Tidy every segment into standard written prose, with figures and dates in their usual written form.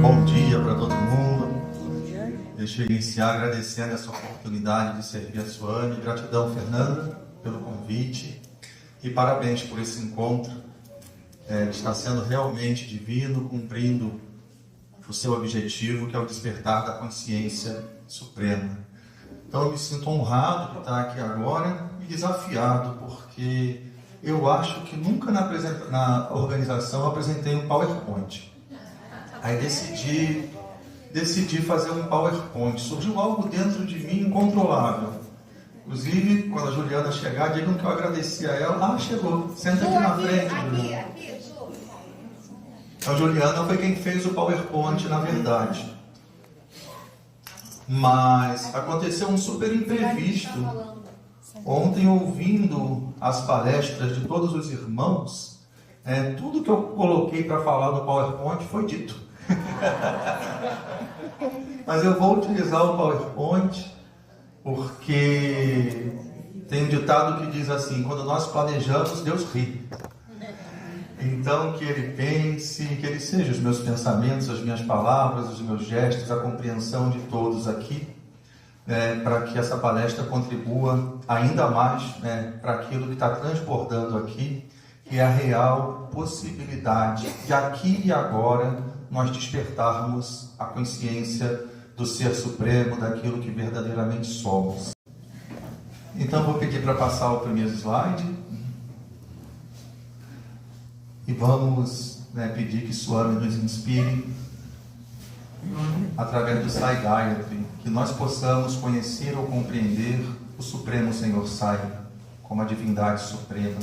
Bom dia para todo mundo. Deixa eu iniciar agradecendo essa oportunidade de servir a Suane. Gratidão, Fernanda, pelo convite e parabéns por esse encontro. Está sendo realmente divino, cumprindo o seu objetivo, que é o despertar da consciência suprema. Então eu me sinto honrado de estar aqui agora e desafiado, porque eu acho que nunca na organização eu apresentei um PowerPoint. Aí decidi fazer um PowerPoint. Surgiu algo dentro de mim incontrolável. Inclusive, quando a Juliana chegar, digam que eu agradeci a ela. Ah, chegou. Senta aqui na frente, Juliana. A Juliana foi quem fez o PowerPoint, na verdade. Mas aconteceu um super imprevisto. Ontem, ouvindo as palestras de todos os irmãos, tudo que eu coloquei para falar no PowerPoint foi dito. Mas eu vou utilizar o PowerPoint porque tem um ditado que diz assim: quando nós planejamos, Deus ri. Então, que Ele pense, que Ele seja os meus pensamentos, as minhas palavras, os meus gestos, a compreensão de todos aqui, para que essa palestra contribua ainda mais para aquilo que está transbordando aqui, que é a real possibilidade de aqui e agora nós despertarmos a consciência do Ser Supremo, daquilo que verdadeiramente somos. Então vou pedir para passar o primeiro slide e vamos pedir que Swami nos inspire através do Sai Gayatri, que nós possamos conhecer ou compreender o Supremo Senhor Sai como a divindade suprema.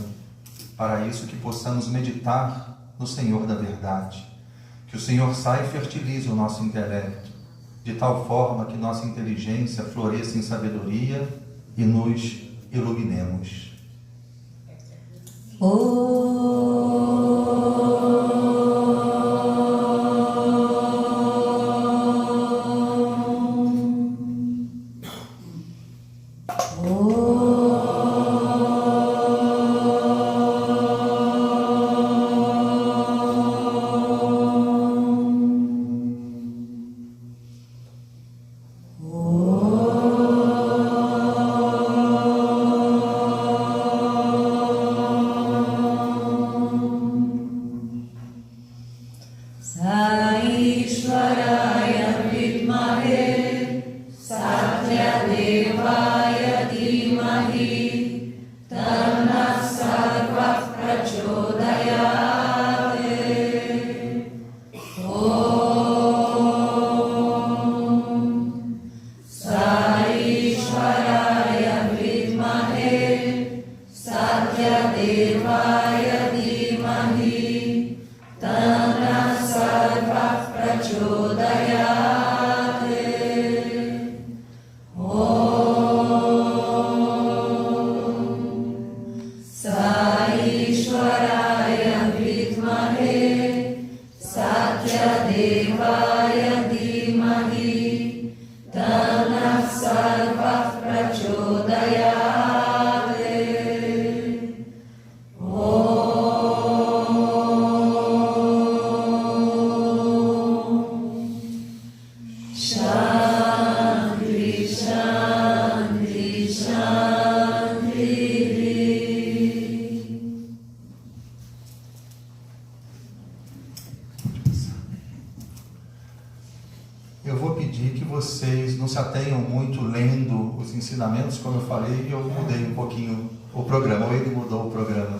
Para isso que possamos meditar no Senhor da Verdade, que o Senhor Sai fertilize o nosso intelecto, de tal forma que nossa inteligência floresça em sabedoria e nos iluminemos. Eu vou pedir que vocês não se atenham muito lendo os ensinamentos, como eu falei, eu mudei um pouquinho o programa, ou ele mudou o programa.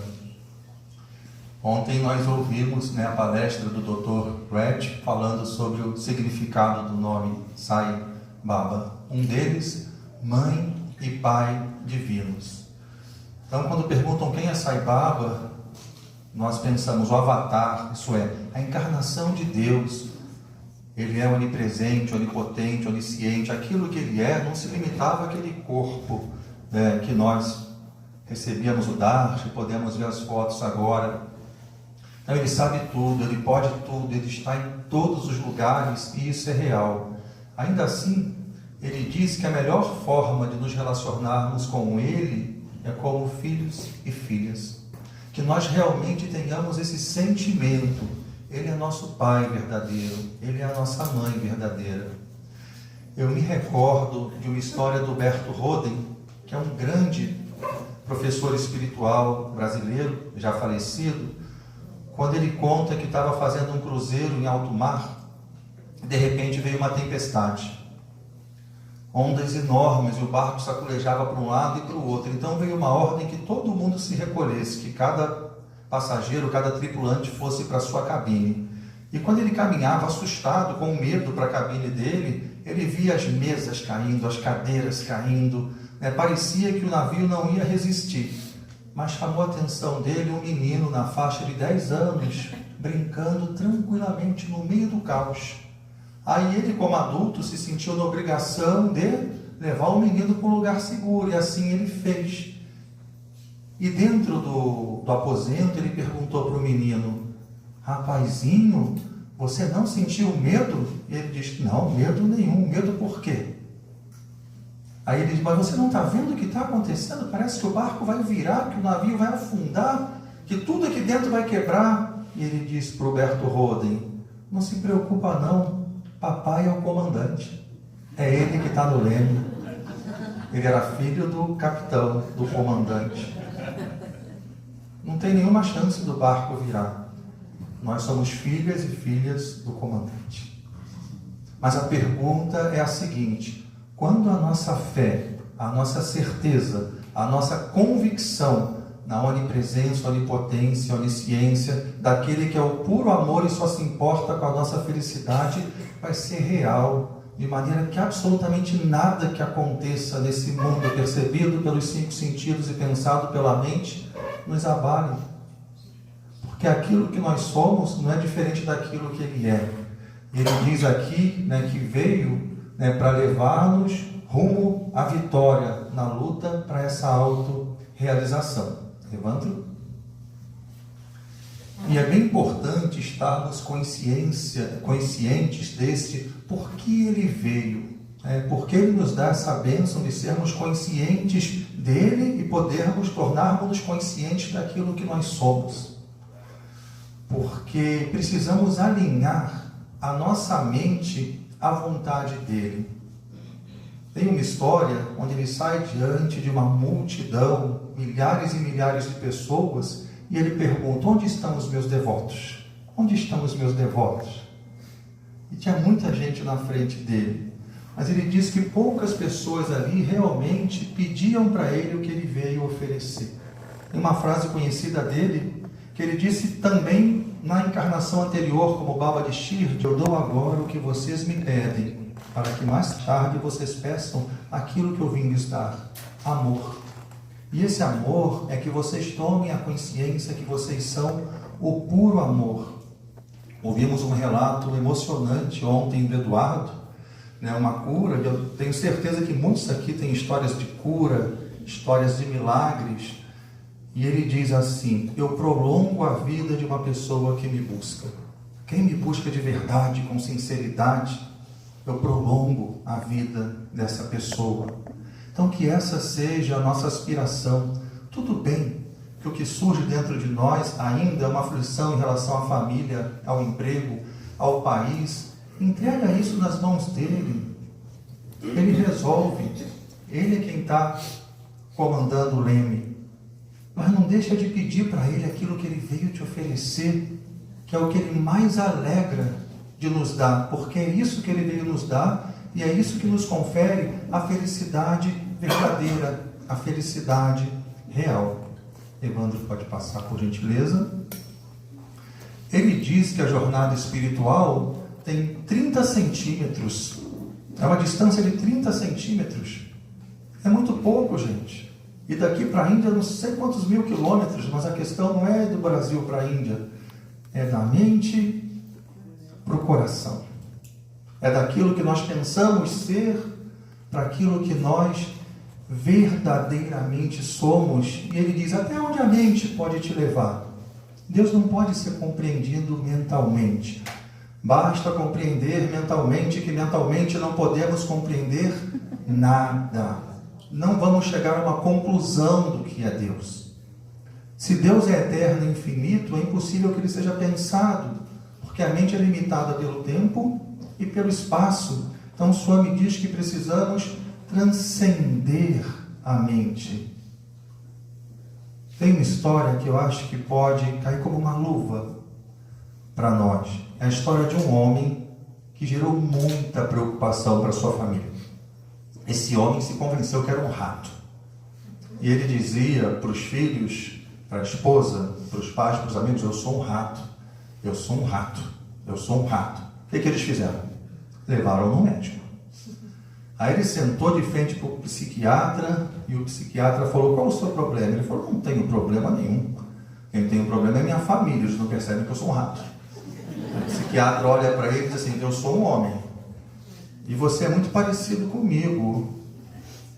Ontem nós ouvimos a palestra do Dr. Red falando sobre o significado do nome Sai Baba. Um deles, Mãe e Pai Divinos. Então, quando perguntam quem é Sai Baba, nós pensamos o avatar, isso é, a encarnação de Deus. Ele é onipresente, onipotente, onisciente. Aquilo que ele não se limitava àquele corpo que nós recebíamos o Darshan, podemos ver as fotos agora. Então, ele sabe tudo, ele pode tudo, ele está em todos os lugares e isso é real. Ainda assim, ele diz que a melhor forma de nos relacionarmos com ele é como filhos e filhas. Que nós realmente tenhamos esse sentimento. Ele é nosso pai verdadeiro, ele é a nossa mãe verdadeira. Eu me recordo de uma história do Berto Roden, que é um grande professor espiritual brasileiro, já falecido, quando ele conta que estava fazendo um cruzeiro em alto mar, de repente veio uma tempestade. Ondas enormes e o barco sacolejava para um lado e para o outro. Então veio uma ordem que todo mundo se recolhesse, que cada passageiro, cada tripulante fosse para a sua cabine. E quando ele caminhava assustado, com medo para a cabine dele, ele via as mesas caindo, as cadeiras caindo, parecia que o navio não ia resistir. Mas chamou a atenção dele um menino na faixa de 10 anos, brincando tranquilamente no meio do caos. Aí ele, como adulto, se sentiu na obrigação de levar o menino para um lugar seguro, e assim ele fez. E dentro do aposento, ele perguntou para o menino: rapazinho, você não sentiu medo? E ele disse: não, medo nenhum. Medo por quê? Aí ele diz: mas você não está vendo o que está acontecendo? Parece que o barco vai virar, que o navio vai afundar, que tudo aqui dentro vai quebrar. E ele disse para o Berto Roden: não se preocupa não, papai é o comandante. É ele que está no leme. Ele era filho do capitão, do comandante. Não tem nenhuma chance do barco virar. Nós somos filhas e filhas do comandante. Mas a pergunta é a seguinte: quando a nossa fé, a nossa certeza, a nossa convicção na onipresença, onipotência, onisciência, daquele que é o puro amor e só se importa com a nossa felicidade, vai ser real, de maneira que absolutamente nada que aconteça nesse mundo percebido pelos 5 sentidos e pensado pela mente nos abale. Porque aquilo que nós somos não é diferente daquilo que ele é. Ele diz aqui, que veio para levar-nos rumo à vitória na luta para essa autorrealização. Evandro? E é bem importante estarmos conscientes desse por que ele veio, porque ele nos dá essa bênção de sermos conscientes dele e tornarmos-nos conscientes daquilo que nós somos. Porque precisamos alinhar a nossa mente à vontade dele. Tem uma história onde ele sai diante de uma multidão, milhares e milhares de pessoas, e ele pergunta: onde estão os meus devotos? Onde estão os meus devotos? E tinha muita gente na frente dele, mas ele diz que poucas pessoas ali realmente pediam para ele o que ele veio oferecer. Tem uma frase conhecida dele, que ele disse também na encarnação anterior, como Baba de Shirdi: eu dou agora o que vocês me pedem, para que mais tarde vocês peçam aquilo que eu vim lhes dar: amor. E esse amor é que vocês tomem a consciência que vocês são o puro amor. Ouvimos um relato emocionante ontem do Eduardo, uma cura, e eu tenho certeza que muitos aqui têm histórias de cura, histórias de milagres, e ele diz assim: eu prolongo a vida de uma pessoa que me busca. Quem me busca de verdade, com sinceridade, eu prolongo a vida dessa pessoa. Então que essa seja a nossa aspiração. Tudo bem que o que surge dentro de nós ainda é uma aflição em relação à família, ao emprego, ao país. Entrega isso nas mãos dele. Ele resolve. Ele é quem está comandando o leme. Mas não deixa de pedir para ele aquilo que ele veio te oferecer, que é o que ele mais alegra de nos dar, porque é isso que ele veio nos dar e é isso que nos confere a felicidade verdadeira, a felicidade real. Evandro, pode passar, por gentileza. Ele diz que a jornada espiritual tem 30 centímetros. É uma distância de 30 centímetros. É muito pouco, gente. E daqui para a Índia, não sei quantos mil quilômetros, mas a questão não é do Brasil para a Índia. É da mente para o coração. É daquilo que nós pensamos ser para aquilo que nós verdadeiramente somos. E ele diz: até onde a mente pode te levar? Deus não pode ser compreendido mentalmente. Basta compreender mentalmente que mentalmente não podemos compreender nada. Não vamos chegar a uma conclusão do que é Deus. Se Deus é eterno e infinito, é impossível que ele seja pensado, porque a mente é limitada pelo tempo e pelo espaço. Então, Swami diz que precisamos transcender a mente. Tem uma história que eu acho que pode cair como uma luva para nós. É a história de um homem que gerou muita preocupação para sua família. Esse homem se convenceu que era um rato. E ele dizia para os filhos, para a esposa, para os pais, para os amigos: eu sou um rato, eu sou um rato, eu sou um rato. O que eles fizeram? Levaram no médico. Aí ele sentou de frente para o psiquiatra e o psiquiatra falou: qual é o seu problema? Ele falou: não tenho problema nenhum. Quem tem problema é minha família, eles não percebem que eu sou um rato. O psiquiatra olha para ele e diz assim: eu sou um homem e você é muito parecido comigo.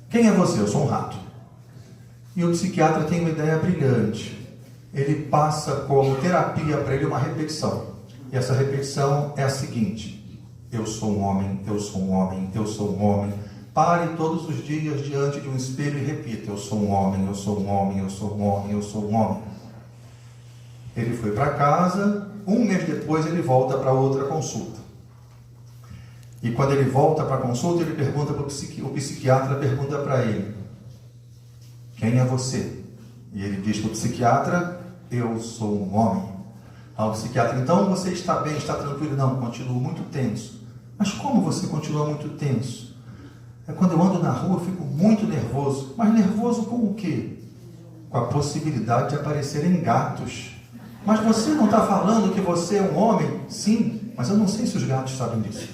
Quem é você? Eu sou um rato. E o psiquiatra tem uma ideia brilhante. Ele passa como terapia para ele uma repetição. E essa repetição é a seguinte: eu sou um homem, eu sou um homem, eu sou um homem. Pare todos os dias diante de um espelho e repita: eu sou um homem, eu sou um homem, eu sou um homem, eu sou um homem. Ele foi para casa, um mês depois ele volta para outra consulta. E quando ele volta para a consulta, ele pergunta para o psiquiatra pergunta para ele: quem é você? E ele diz para o psiquiatra: eu sou um homem. Ao psiquiatra: então você está bem, está tranquilo? Não, continuo muito tenso. Mas como você continua muito tenso? É quando eu ando na rua, eu fico muito nervoso. Mas nervoso com o quê? Com a possibilidade de aparecerem gatos. Mas você não está falando que você é um homem? Sim, mas eu não sei se os gatos sabem disso.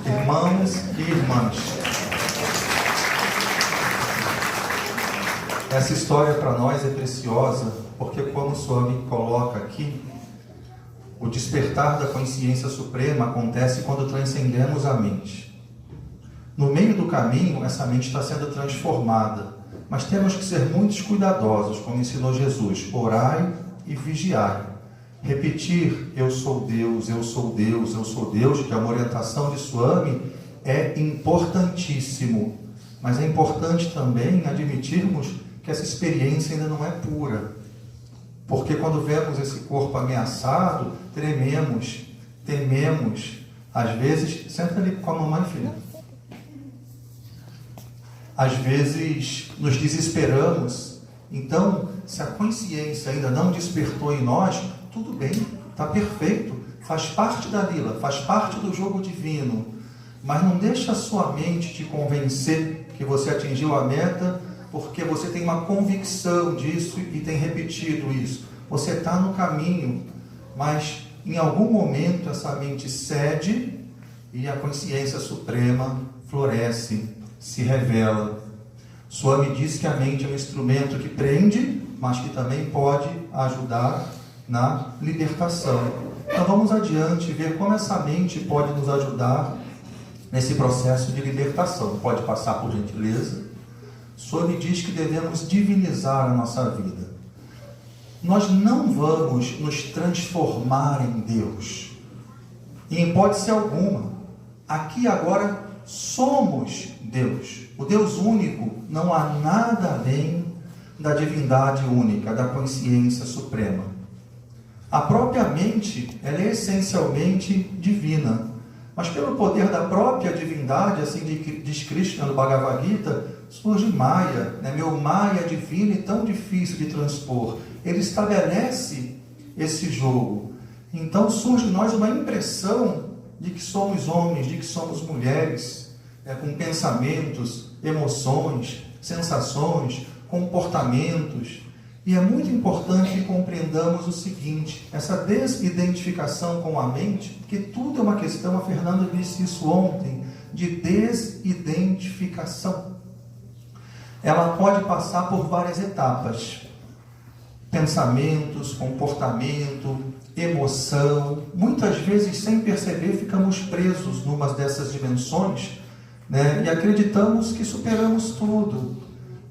Irmãos e irmãs, essa história para nós é preciosa, porque como o Swami coloca aqui, o despertar da consciência suprema acontece quando transcendemos a mente. No meio do caminho, essa mente está sendo transformada, mas temos que ser muito cuidadosos, como ensinou Jesus: orai e vigiai. Repetir: eu sou Deus, eu sou Deus, eu sou Deus, que é uma orientação de Swami, é importantíssimo. Mas é importante também admitirmos que essa experiência ainda não é pura. Porque quando vemos esse corpo ameaçado, trememos, tememos. Às vezes, senta ali com a mamãe, filha. Às vezes nos desesperamos. Então, se a consciência ainda não despertou em nós, tudo bem, está perfeito, faz parte da lila, faz parte do jogo divino. Mas não deixa a sua mente te convencer que você atingiu a meta, porque você tem uma convicção disso e tem repetido isso. Você está no caminho, mas em algum momento essa mente cede e a consciência suprema floresce, se revela. Swami diz que a mente é um instrumento que prende, mas que também pode ajudar na libertação. Então vamos adiante ver como essa mente pode nos ajudar nesse processo de libertação. Pode passar, por gentileza. Swami diz que devemos divinizar a nossa vida. Nós não vamos nos transformar em Deus, em hipótese alguma. Aqui e agora somos Deus. O Deus único, não há nada além da divindade única, da consciência suprema. A própria mente, ela é essencialmente divina, mas pelo poder da própria divindade, assim diz Krishna no Bhagavad Gita, surge Maya, meu Maya divino e tão difícil de transpor. Ele estabelece esse jogo. Então surge em nós uma impressão de que somos homens, de que somos mulheres, com pensamentos, emoções, sensações, comportamentos. E é muito importante que compreendamos o seguinte: essa desidentificação com a mente, porque tudo é uma questão, a Fernanda disse isso ontem, de desidentificação. Ela pode passar por várias etapas: pensamentos, comportamento, emoção. Muitas vezes, sem perceber, ficamos presos numa dessas dimensões, e acreditamos que superamos tudo.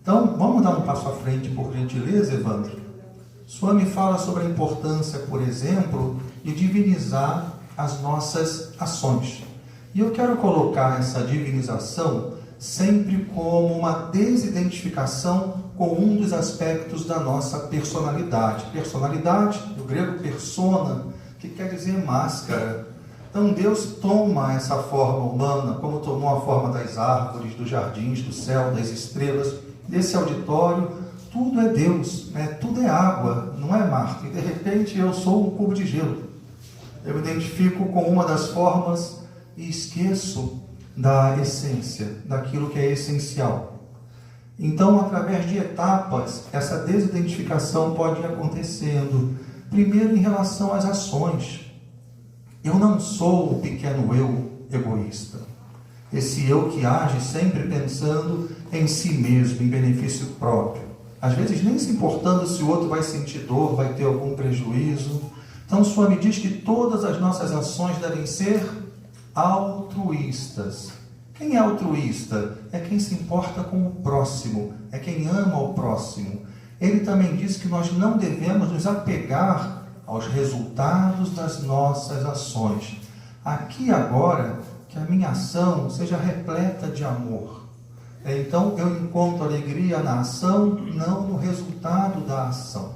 Então, vamos dar um passo à frente, por gentileza, Evandro? Swami fala sobre a importância, por exemplo, de divinizar as nossas ações. E eu quero colocar essa divinização sempre como uma desidentificação com um dos aspectos da nossa personalidade. Personalidade, do grego persona, que quer dizer máscara. Então Deus toma essa forma humana, como tomou a forma das árvores, dos jardins, do céu, das estrelas, desse auditório. Tudo é Deus, tudo é água, não é Marta. E de repente eu sou um cubo de gelo. Eu me identifico com uma das formas e esqueço da essência, daquilo que é essencial. Então, através de etapas, essa desidentificação pode ir acontecendo. Primeiro, em relação às ações. Eu não sou o pequeno eu egoísta. Esse eu que age sempre pensando em si mesmo, em benefício próprio. Às vezes nem se importando se o outro vai sentir dor, vai ter algum prejuízo. Então, o Swami diz que todas as nossas ações devem ser altruístas. Quem é altruísta? É quem se importa com o próximo, é quem ama o próximo. Ele também diz que nós não devemos nos apegar aos resultados das nossas ações. Aqui agora, que a minha ação seja repleta de amor. Então, eu encontro alegria na ação, não no resultado da ação.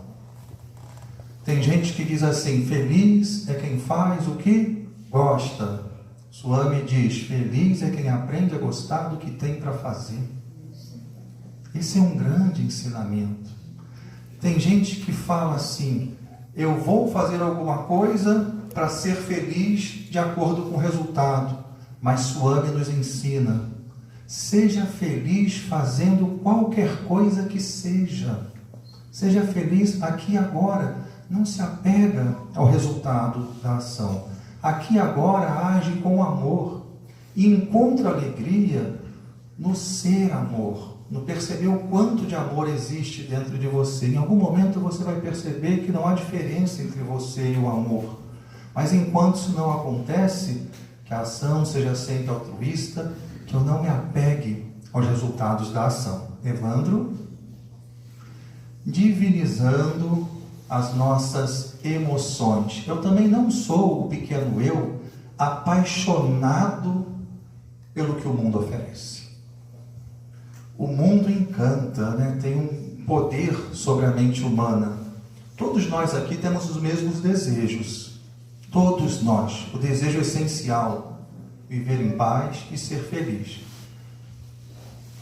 Tem gente que diz assim, feliz é quem faz o que gosta. Swami diz, feliz é quem aprende a gostar do que tem para fazer. Esse é um grande ensinamento. Tem gente que fala assim, eu vou fazer alguma coisa para ser feliz de acordo com o resultado. Mas Swami nos ensina, seja feliz fazendo qualquer coisa que seja. Seja feliz aqui e agora. Não se apega ao resultado da ação. Aqui e agora age com amor. E encontra alegria no ser amor. No perceber o quanto de amor existe dentro de você. Em algum momento você vai perceber que não há diferença entre você e o amor. Mas enquanto isso não acontece, que a ação seja sempre altruísta, que eu não me apegue aos resultados da ação. Evandro, divinizando as nossas emoções. Eu também não sou o pequeno eu apaixonado pelo que o mundo oferece. O mundo encanta, tem um poder sobre a mente humana. Todos nós aqui temos os mesmos desejos. Todos nós. O desejo essencial, viver em paz e ser feliz.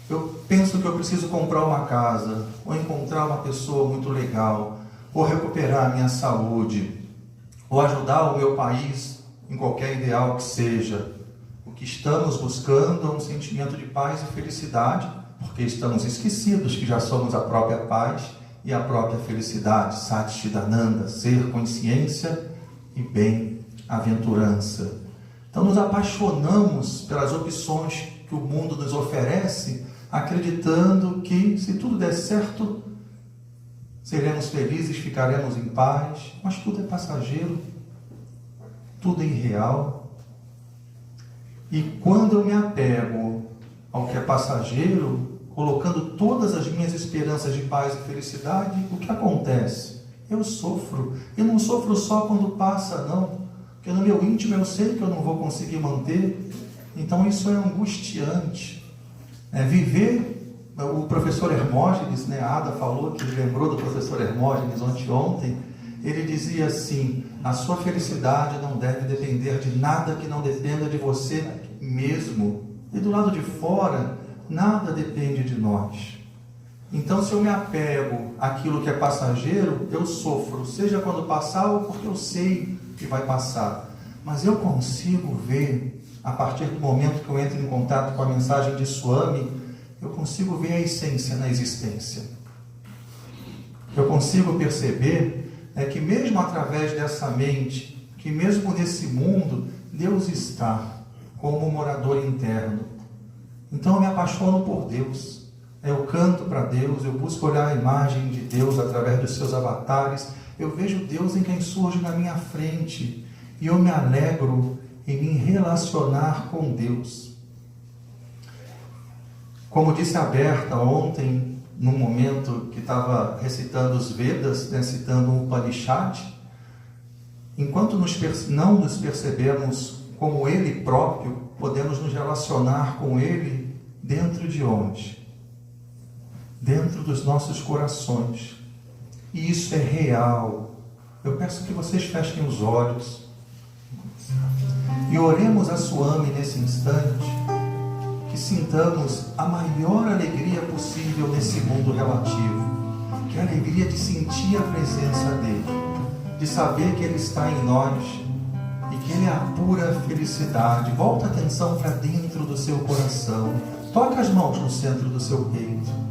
Eu penso que eu preciso comprar uma casa, ou encontrar uma pessoa muito legal, ou recuperar a minha saúde, ou ajudar o meu país em qualquer ideal que seja. O que estamos buscando é um sentimento de paz e felicidade, porque estamos esquecidos que já somos a própria paz e a própria felicidade, Satchidananda, ser, consciência e bem-aventurança. Então nos apaixonamos pelas opções que o mundo nos oferece, acreditando que se tudo der certo, seremos felizes, ficaremos em paz, mas tudo é passageiro, tudo é irreal. E quando eu me apego ao que é passageiro, colocando todas as minhas esperanças de paz e felicidade, o que acontece? Eu sofro. Eu não sofro só quando passa, não. Porque no meu íntimo eu sei que eu não vou conseguir manter. Então isso é angustiante. Viver... O professor Hermógenes, a Ada falou que lembrou do professor Hermógenes ontem, ele dizia assim, a sua felicidade não deve depender de nada que não dependa de você mesmo. E do lado de fora, nada depende de nós. Então, se eu me apego àquilo que é passageiro, eu sofro, seja quando passar ou porque eu sei que vai passar. Mas eu consigo ver, a partir do momento que eu entro em contato com a mensagem de Swami, eu consigo ver a essência na existência. Eu consigo perceber que mesmo através dessa mente, que mesmo nesse mundo, Deus está como morador interno. Então eu me apaixono por Deus. Eu canto para Deus, eu busco olhar a imagem de Deus através dos seus avatares. Eu vejo Deus em quem surge na minha frente. E eu me alegro em me relacionar com Deus. Como disse a Berta ontem, num momento que estava recitando os Vedas, né, citando o Upanishad, enquanto não nos percebemos como Ele próprio, podemos nos relacionar com Ele dentro de onde? Dentro dos nossos corações. E isso é real. Eu peço que vocês fechem os olhos e oremos a Swami nesse instante, que sintamos a maior alegria possível nesse mundo relativo, que é a alegria de sentir a presença dele, de saber que ele está em nós e que ele é a pura felicidade. Volta a atenção para dentro do seu coração, toca as mãos no centro do seu peito.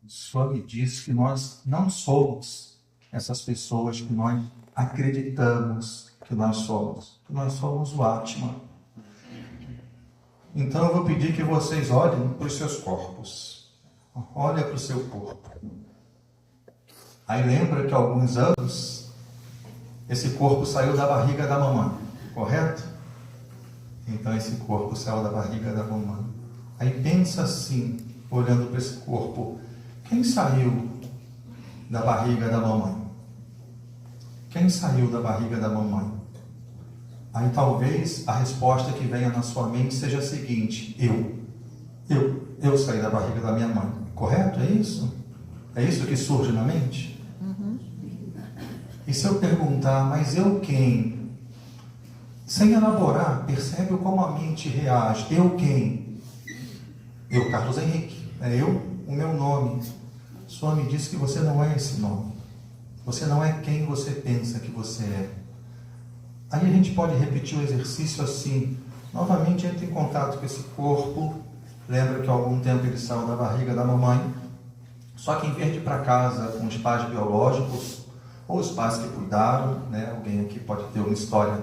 Swami diz que nós não somos essas pessoas que nós acreditamos que nós somos o Atma. Então eu vou pedir que vocês olhem para os seus corpos, olhem para o seu corpo. Aí lembra que há alguns anos esse corpo saiu da barriga da mamãe, correto? Então esse corpo saiu da barriga da mamãe. Aí pensa assim, olhando para esse corpo, quem saiu da barriga da mamãe? Quem saiu da barriga da mamãe? Aí talvez a resposta que venha na sua mente seja a seguinte: eu saí da barriga da minha mãe. Correto? É isso? É isso que surge na mente? Uhum. E se eu perguntar, mas eu quem? Sem elaborar, percebe como a mente reage. Eu quem? Eu, Carlos Henrique. É eu, o meu nome. Swami diz que você não é esse nome. Você não é quem você pensa que você é. Aí a gente pode repetir o exercício assim. Novamente entre em contato com esse corpo. Lembra que há algum tempo ele saiu da barriga da mamãe. Só que em vez de ir para casa com os pais biológicos, ou os pais que cuidaram, né? Alguém aqui pode ter uma história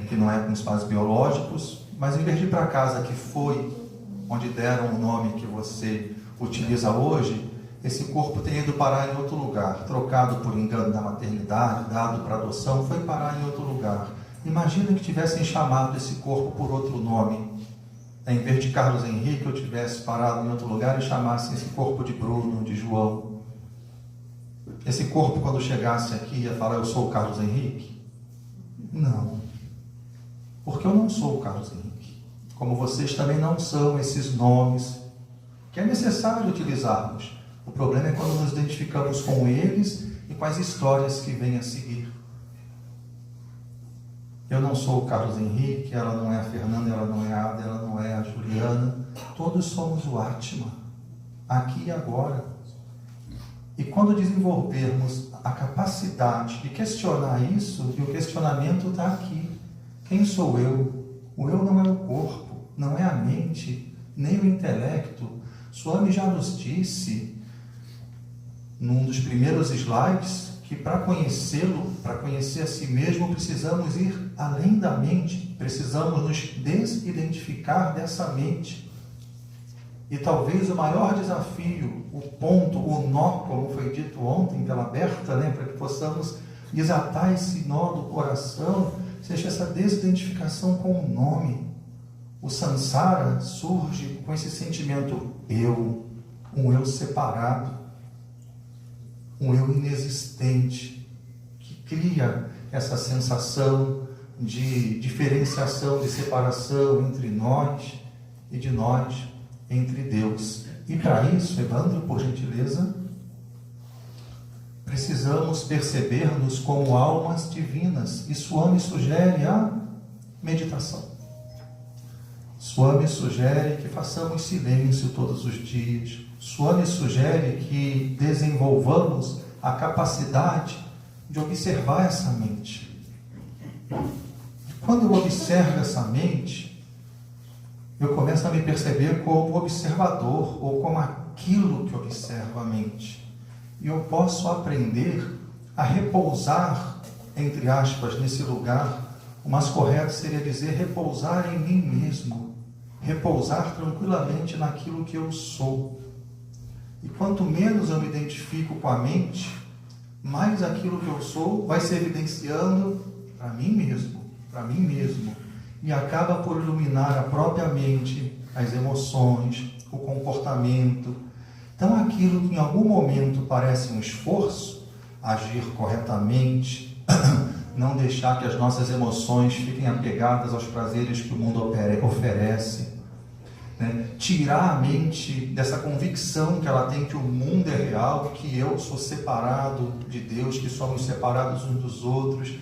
que não é com os pais biológicos, mas em vez de ir para casa que foi onde deram o nome que você utiliza hoje, esse corpo tenha ido parar em outro lugar, trocado por engano da maternidade, dado para adoção, foi parar em outro lugar. Imagina que tivessem chamado esse corpo por outro nome. Em vez de Carlos Henrique, eu tivesse parado em outro lugar e chamasse esse corpo de Bruno, de João. Esse corpo, quando chegasse aqui, ia falar: eu sou o Carlos Henrique? Não. Porque eu não sou o Carlos Henrique. Como vocês também não são esses nomes que é necessário utilizarmos. O problema é quando nos identificamos com eles e com as histórias que vêm a seguir. Eu não sou o Carlos Henrique, ela não é a Fernanda, ela não é a Ada, ela não é a Juliana. Todos somos o Atma, aqui e agora. E quando desenvolvermos a capacidade de questionar isso, e o questionamento está aqui. Quem sou eu? O eu não é o corpo, não é a mente, nem o intelecto. Swami já nos disse, num dos primeiros slides, que para conhecê-lo, para conhecer a si mesmo, precisamos ir além da mente, precisamos nos desidentificar dessa mente. E talvez o maior desafio, o ponto, o nó, como foi dito ontem pela Berta, para que possamos desatar esse nó do coração, seja essa desidentificação com o nome. O samsara surge com esse sentimento eu, um eu separado, um eu inexistente, que cria essa sensação de diferenciação, de separação entre nós e de nós entre Deus. E para isso, Evandro, por gentileza, precisamos perceber-nos como almas divinas. E Swami sugere a meditação. Swami sugere que façamos silêncio todos os dias. Swami sugere que desenvolvamos a capacidade de observar essa mente. E quando eu observo essa mente, eu começo a me perceber como observador, ou como aquilo que observa a mente. E eu posso aprender a repousar, entre aspas, nesse lugar. O mais correto seria dizer repousar em mim mesmo. Repousar tranquilamente naquilo que eu sou. E quanto menos eu me identifico com a mente, mais aquilo que eu sou vai se evidenciando para mim mesmo. E acaba por iluminar a própria mente, as emoções, o comportamento. Então aquilo que em algum momento parece um esforço, agir corretamente, não deixar que as nossas emoções fiquem apegadas aos prazeres que o mundo oferece, tirar a mente dessa convicção que ela tem que o mundo é real, que eu sou separado de Deus, que somos separados uns dos outros.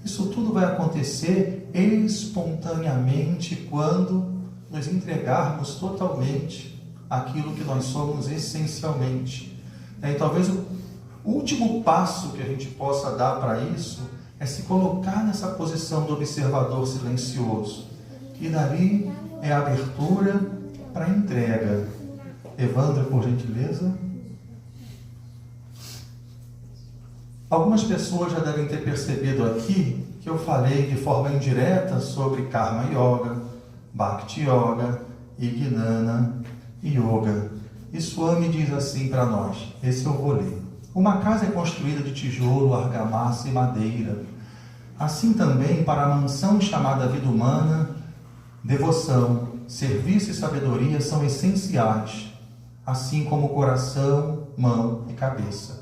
Isso tudo vai acontecer espontaneamente quando nos entregarmos totalmente àquilo que nós somos essencialmente. E talvez o último passo que a gente possa dar para isso é se colocar nessa posição do observador silencioso. E dali é a abertura para a entrega. Evandro, por gentileza. Algumas pessoas já devem ter percebido aqui que eu falei de forma indireta sobre Karma Yoga, Bhakti Yoga e Gnana Yoga. E Swami diz assim para nós, esse eu vou ler. Uma casa é construída de tijolo, argamassa e madeira. Assim também, para a mansão chamada vida humana, devoção, serviço e sabedoria são essenciais, assim como o coração, mão e cabeça.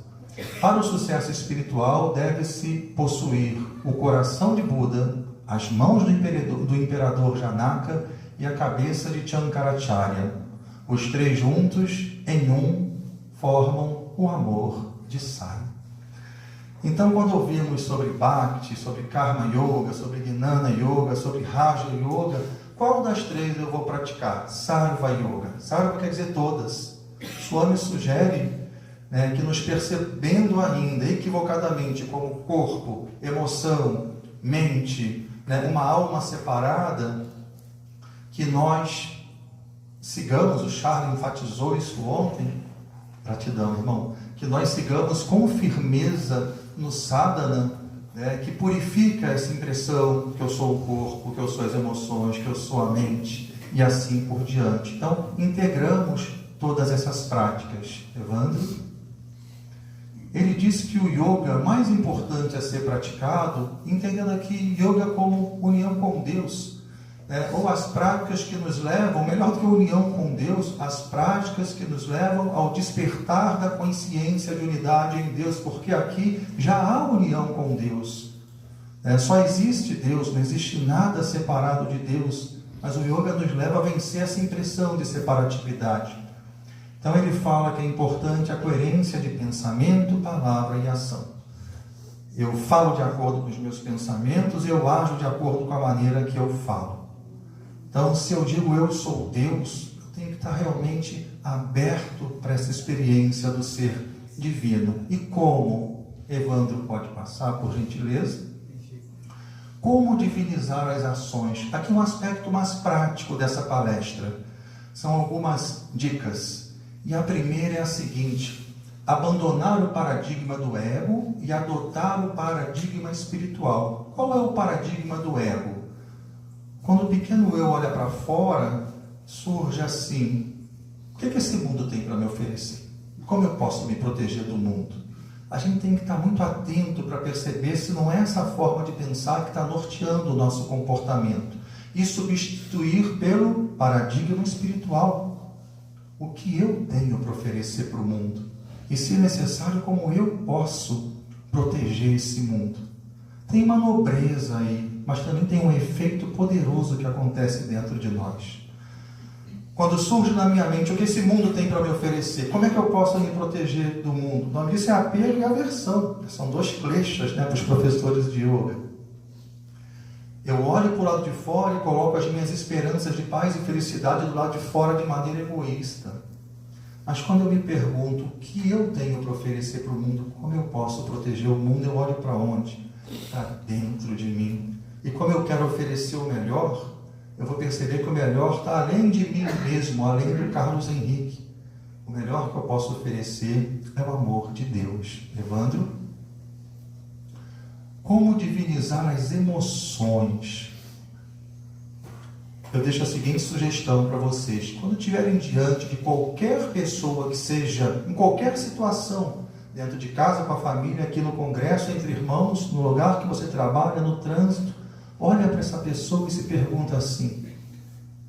Para o sucesso espiritual, deve-se possuir o coração de Buda, as mãos do imperador Janaka e a cabeça de Shankaracharya. Os três juntos, em um, formam o amor de Sai. Então, quando ouvimos sobre Bhakti, sobre Karma Yoga, sobre Gnana Yoga, sobre Raja Yoga, qual das três eu vou praticar? Sarva Yoga. Sarva quer dizer todas. Swami sugere que nos percebendo ainda equivocadamente como corpo, emoção, mente, uma alma separada, que nós sigamos, o Charlie enfatizou isso ontem, gratidão, irmão, que nós sigamos com firmeza no sadhana, que purifica essa impressão que eu sou o corpo, que eu sou as emoções, que eu sou a mente, e assim por diante. Então, integramos todas essas práticas. Evandro? ele diz que o yoga mais importante a ser praticado, entendendo aqui yoga como união com Deus, ou as práticas que nos levam, melhor do que a união com Deus, as práticas que nos levam ao despertar da consciência de unidade em Deus, porque aqui já há união com Deus. Só existe Deus, não existe nada separado de Deus, mas o yoga nos leva a vencer essa impressão de separatividade. Então ele fala que é importante a coerência de pensamento, palavra e ação. Eu falo de acordo com os meus pensamentos, eu ajo de acordo com a maneira que eu falo. Então, se eu digo eu sou Deus, eu tenho que estar realmente aberto para essa experiência do ser divino. E como? Evandro pode passar, por gentileza? Como divinizar as ações? Aqui um aspecto mais prático dessa palestra. São algumas dicas. E a primeira é a seguinte: abandonar o paradigma do ego e adotar o paradigma espiritual. Qual é o paradigma do ego? Quando o pequeno eu olha para fora, surge assim: o que esse mundo tem para me oferecer? Como eu posso me proteger do mundo? A gente tem que estar muito atento para perceber se não é essa forma de pensar que está norteando o nosso comportamento. E substituir pelo paradigma espiritual. O que eu tenho para oferecer para o mundo? E, se necessário, como eu posso proteger esse mundo? Tem uma nobreza aí, mas também tem um efeito poderoso que acontece dentro de nós. Quando surge na minha mente o que esse mundo tem para me oferecer, como é que eu posso me proteger do mundo? O nome disso é apego e aversão. São dois kleshas, para os professores de yoga. Eu olho para o lado de fora e coloco as minhas esperanças de paz e felicidade do lado de fora de maneira egoísta. Mas quando eu me pergunto o que eu tenho para oferecer para o mundo, como eu posso proteger o mundo, eu olho para onde? Para dentro de mim. E como eu quero oferecer o melhor, eu vou perceber que o melhor está além de mim mesmo, além do Carlos Henrique. O melhor que eu posso oferecer é o amor de Deus. Evandro? Como divinizar as emoções? Eu deixo a seguinte sugestão para vocês. Quando estiverem diante de qualquer pessoa que seja, em qualquer situação, dentro de casa, com a família, aqui no congresso, entre irmãos, no lugar que você trabalha, no trânsito, olha para essa pessoa e se pergunta assim: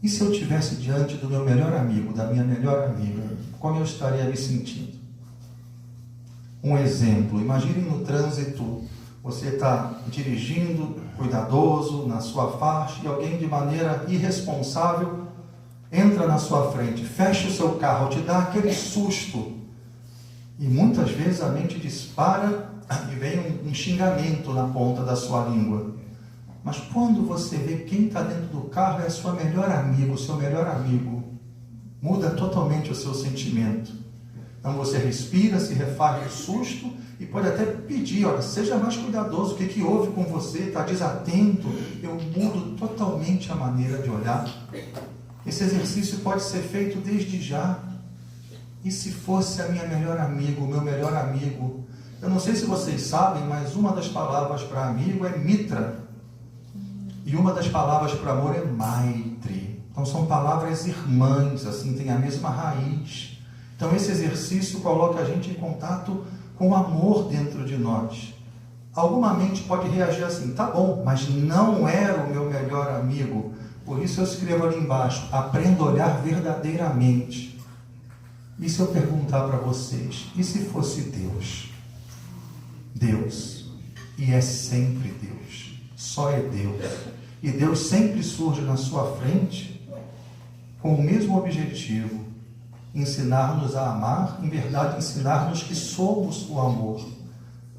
e se eu estivesse diante do meu melhor amigo, da minha melhor amiga, como eu estaria me sentindo? Um exemplo: imagine no trânsito, você está dirigindo, cuidadoso, na sua faixa, e alguém de maneira irresponsável entra na sua frente, fecha o seu carro, te dá aquele susto. E muitas vezes a mente dispara e vem um xingamento na ponta da sua língua. Mas quando você vê quem está dentro do carro é a sua melhor amiga, o seu melhor amigo, muda totalmente o seu sentimento. Então você respira, se refaz do susto e pode até pedir: olha, seja mais cuidadoso, o que houve com você? Está desatento? Eu mudo totalmente a maneira de olhar. Esse exercício pode ser feito desde já. E se fosse a minha melhor amiga, o meu melhor amigo? Eu não sei se vocês sabem, mas uma das palavras para amigo é mitra. E uma das palavras para amor é maitri. Então são palavras irmãs, assim, tem a mesma raiz. Então esse exercício coloca a gente em contato com o amor dentro de nós. Alguma mente pode reagir assim: tá bom, mas não era o meu melhor amigo. Por isso eu escrevo ali embaixo: aprenda a olhar verdadeiramente. E se eu perguntar para vocês, e se fosse Deus? Deus. E é sempre Deus. Só é Deus. E Deus sempre surge na sua frente com o mesmo objetivo: ensinar-nos a amar, em verdade ensinar-nos que somos o amor.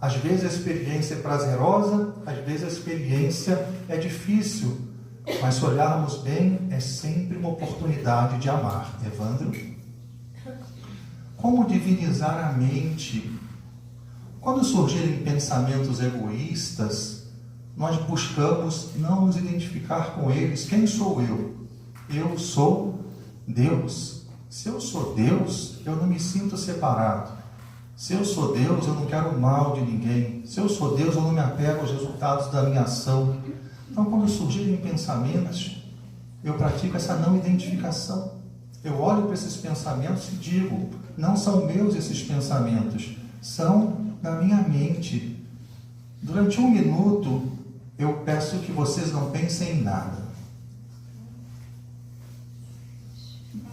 Às vezes a experiência é prazerosa, às vezes a experiência é difícil, mas se olharmos bem, é sempre uma oportunidade de amar. Evandro? Como divinizar a mente? Quando surgirem pensamentos egoístas, nós buscamos não nos identificar com eles. Quem sou eu? Eu sou Deus. Se eu sou Deus, eu não me sinto separado. Se eu sou Deus, eu não quero o mal de ninguém. Se eu sou Deus, eu não me apego aos resultados da minha ação. Então, quando surgirem pensamentos, eu pratico essa não identificação. Eu olho para esses pensamentos e digo: não são meus esses pensamentos, são na minha mente. Durante 1 minuto, eu peço que vocês não pensem em nada.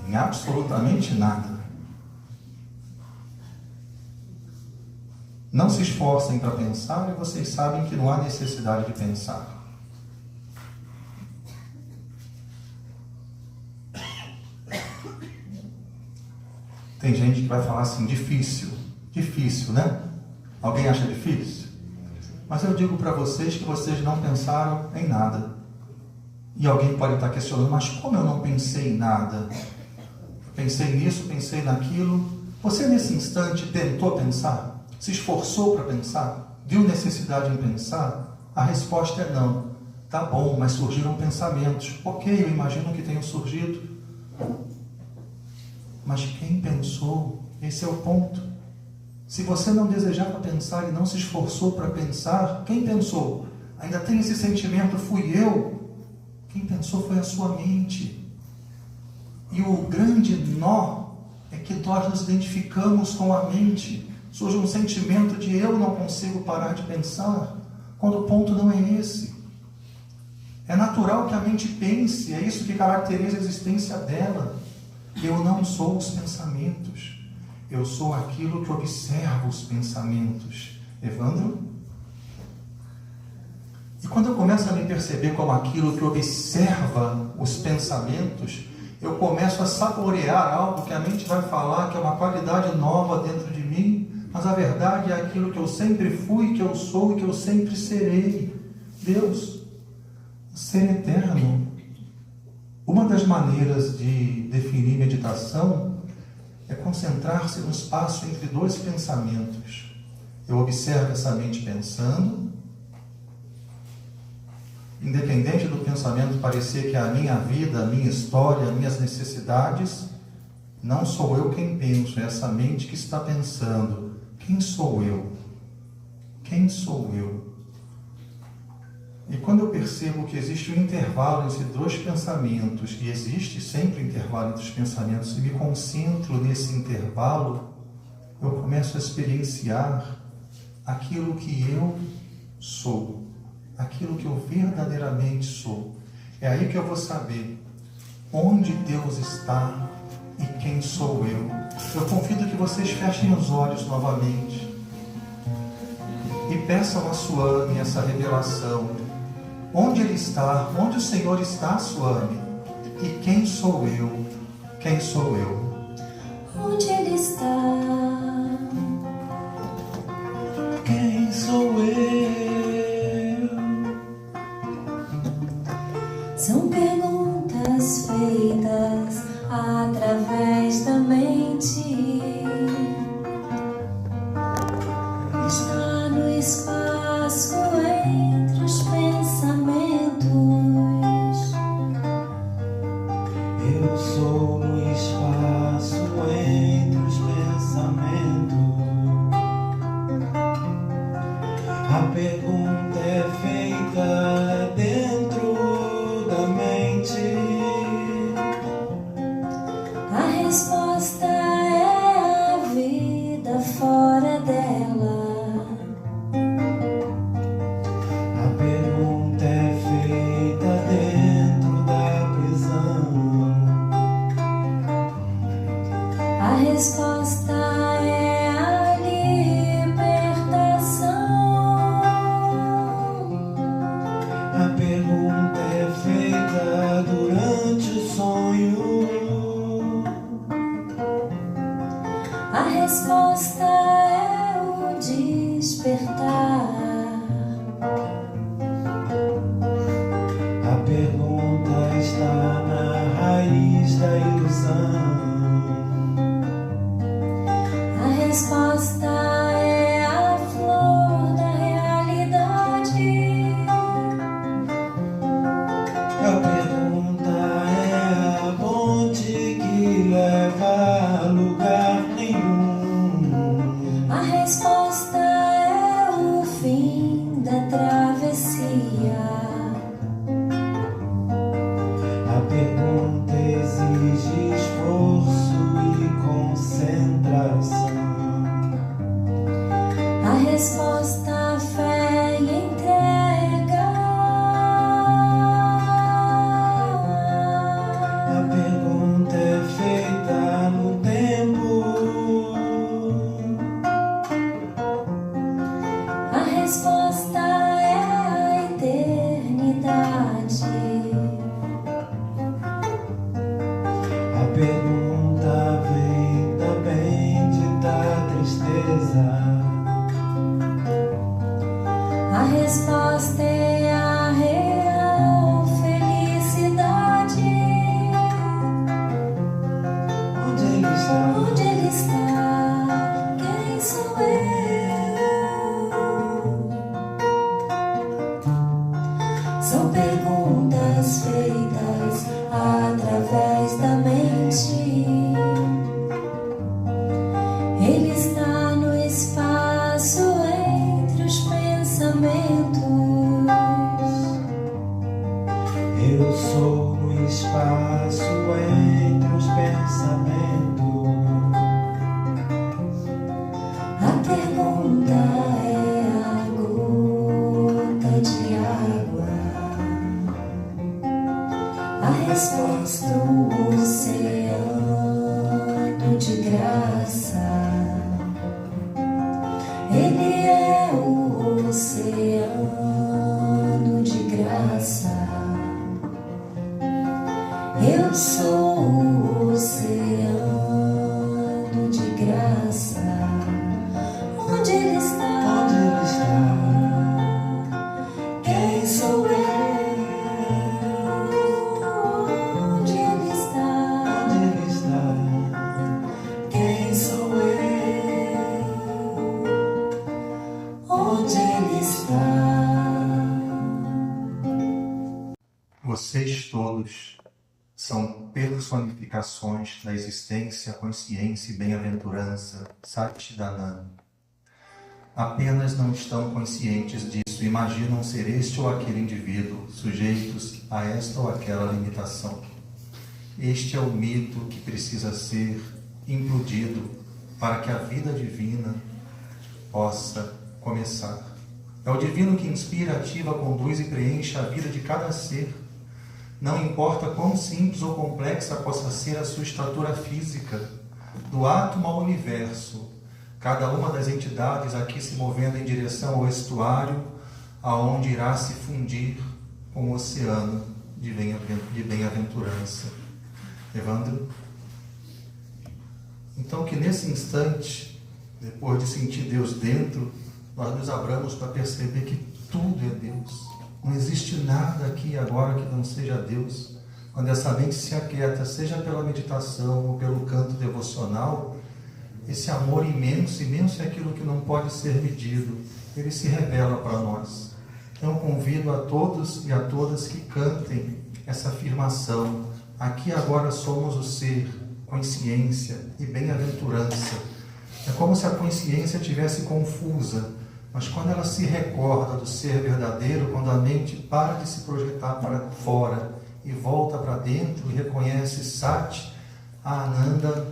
Em absolutamente nada. Não se esforcem para pensar e vocês sabem que não há necessidade de pensar. Tem gente que vai falar assim, difícil, né? Alguém acha difícil? Mas eu digo para vocês que vocês não pensaram em nada. E alguém pode estar questionando, mas como eu não pensei em nada? Eu pensei nisso, pensei naquilo. Você nesse instante tentou pensar? Se esforçou para pensar? Viu necessidade em pensar? A resposta é não. Tá bom, mas surgiram pensamentos. Ok, eu imagino que tenham surgido. Mas quem pensou? Esse é o ponto. Se você não desejava pensar e não se esforçou para pensar, quem pensou? Ainda tem esse sentimento, fui eu? Quem pensou foi a sua mente. E o grande nó é que nós nos identificamos com a mente. Surge um sentimento de eu não consigo parar de pensar, quando o ponto não é esse. É natural que a mente pense, é isso que caracteriza a existência dela. Eu não sou os pensamentos, eu sou aquilo que observa os pensamentos. Evandro? E quando eu começo a me perceber como aquilo que observa os pensamentos, eu começo a saborear algo que a mente vai falar que é uma qualidade nova dentro de mim, mas a verdade é aquilo que eu sempre fui, que eu sou e que eu sempre serei. Deus, ser eterno. Uma das maneiras de definir meditação é concentrar-se no espaço entre 2 pensamentos. Eu observo essa mente pensando, independente do pensamento parecer que é a minha vida, a minha história, minhas necessidades, não sou eu quem penso, é essa mente que está pensando. Quem sou eu? Quem sou eu? E quando eu percebo que existe um intervalo entre 2 pensamentos, e existe sempre intervalo entre os pensamentos, e me concentro nesse intervalo, eu começo a experienciar aquilo que eu sou, aquilo que eu verdadeiramente sou. É aí que eu vou saber onde Deus está e quem sou eu. Eu convido que vocês fechem os olhos novamente e peçam a Suame essa revelação. Onde Ele está? Onde o Senhor está, Suame? E quem sou eu? Quem sou eu? Onde Ele está? Quem sou eu? São perguntas feitas através da mente. Está no espaço entre os pensamentos. Eu sou no espaço entre os pensamentos. A pergunta é feita dentro da mente. A resposta é a vida fora dela. A pergunta é feita dentro da prisão. A resposta é a libertação. A pergunta é feita durante o sonho. A resposta é o despertar. A pergunta está na raiz da ilusão. A resposta é a flor da realidade. A pergunta é a ponte que leva a lugar nenhum. A resposta é o fim da travessia. A pergunta exige esforço e concentração. A A pergunta vem da bendita tristeza. A resposta é a real felicidade. Onde ele está? Onde ele está? Quem sou eu? São perguntas feitas através da mente. Ele está no espaço entre os pensamentos. Eu sou no espaço entre os pensamentos. A pergunta é a gota de água. A resposta, o oceano de graça. Ele é o oceano de graça. Eu sou o oceano de graça. Onde ele está? Onde ele está? Quem sou eu? Onde ele está? Onde ele está? Quem sou eu? Onde ele está? Vocês todos são personificações da existência, consciência e bem-aventurança, Satchidananda. Apenas não estão conscientes disso, imaginam ser este ou aquele indivíduo, sujeitos a esta ou aquela limitação. Este é o mito que precisa ser implodido para que a vida divina possa começar. É o divino que inspira, ativa, conduz e preenche a vida de cada ser. Não importa quão simples ou complexa possa ser a sua estrutura física, do átomo ao universo, cada uma das entidades aqui se movendo em direção ao estuário, aonde irá se fundir com o oceano de bem-aventurança. Evandro? Então que nesse instante, depois de sentir Deus dentro, nós nos abramos para perceber que tudo é Deus. Não existe nada aqui e agora que não seja Deus. Quando essa mente se aquieta, seja pela meditação ou pelo canto devocional, esse amor imenso, imenso é aquilo que não pode ser medido, ele se revela para nós. Então convido a todos e a todas que cantem essa afirmação: aqui e agora somos o ser, consciência e bem-aventurança. É como se a consciência estivesse confusa, mas quando ela se recorda do ser verdadeiro, quando a mente para de se projetar para fora e volta para dentro e reconhece Sat, a Ananda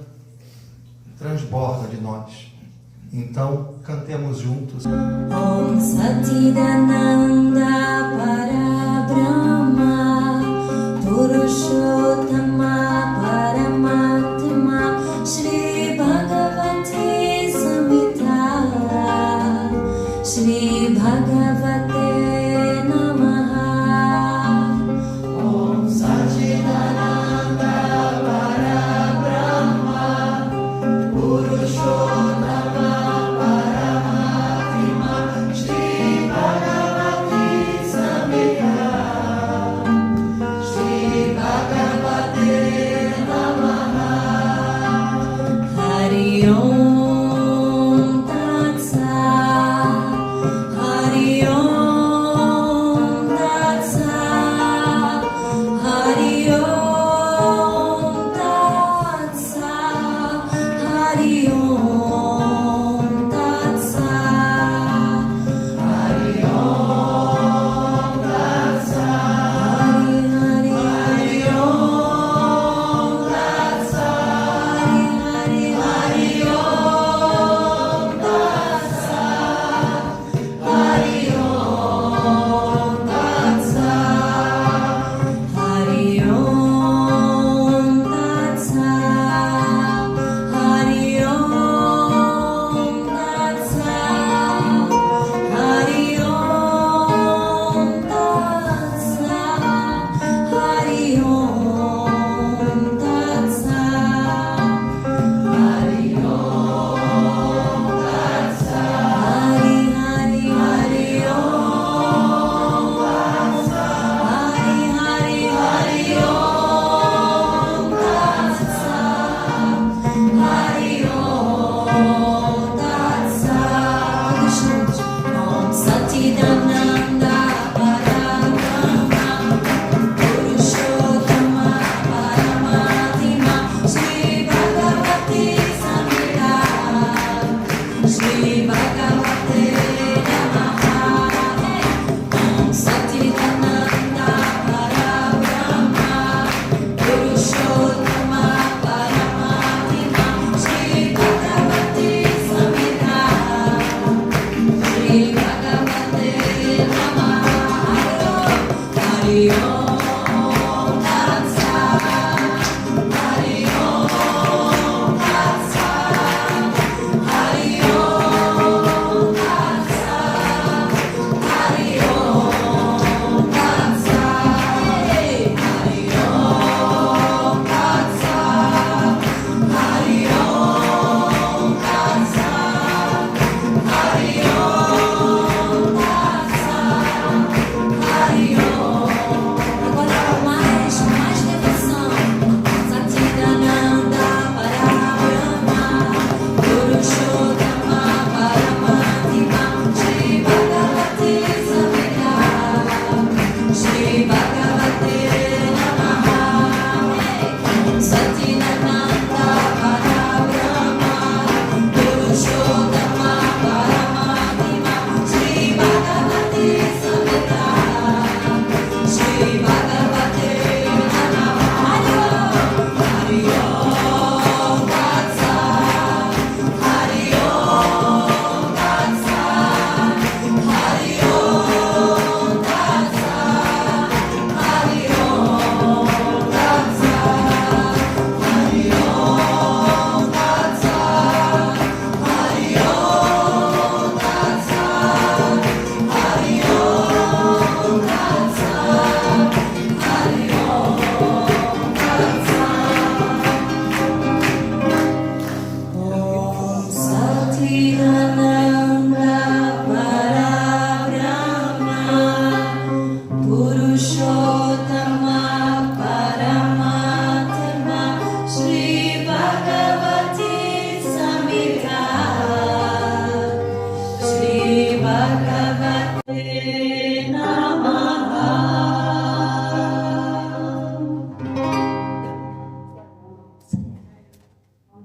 transborda de nós. Então, cantemos juntos. Om Satchidananda Parabrahma Purushottama Paramatma Shri Bhagavati Samhita Shri Bhagavate Namaha. Om Satchidananda Parabrahma Purushottama Paramatma Shri Bhagavati Samhita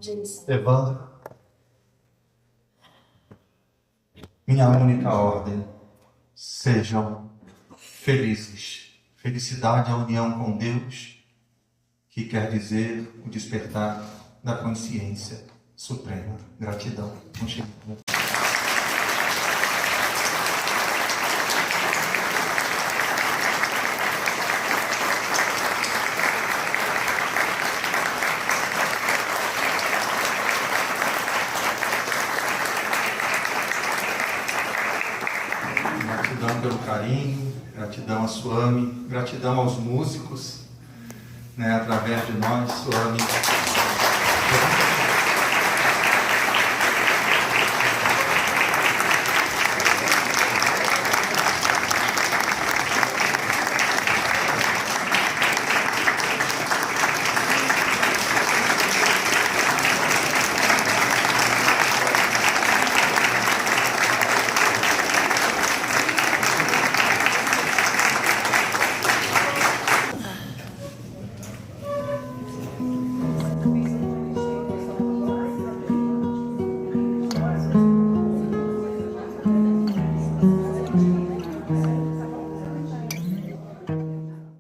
Jason. Evandro. Minha única ordem, sejam felizes. Felicidade é a união com Deus, que quer dizer o despertar da consciência suprema. Gratidão. Gratidão pelo carinho, gratidão a Suami, gratidão aos músicos, né, através de nós, Suami.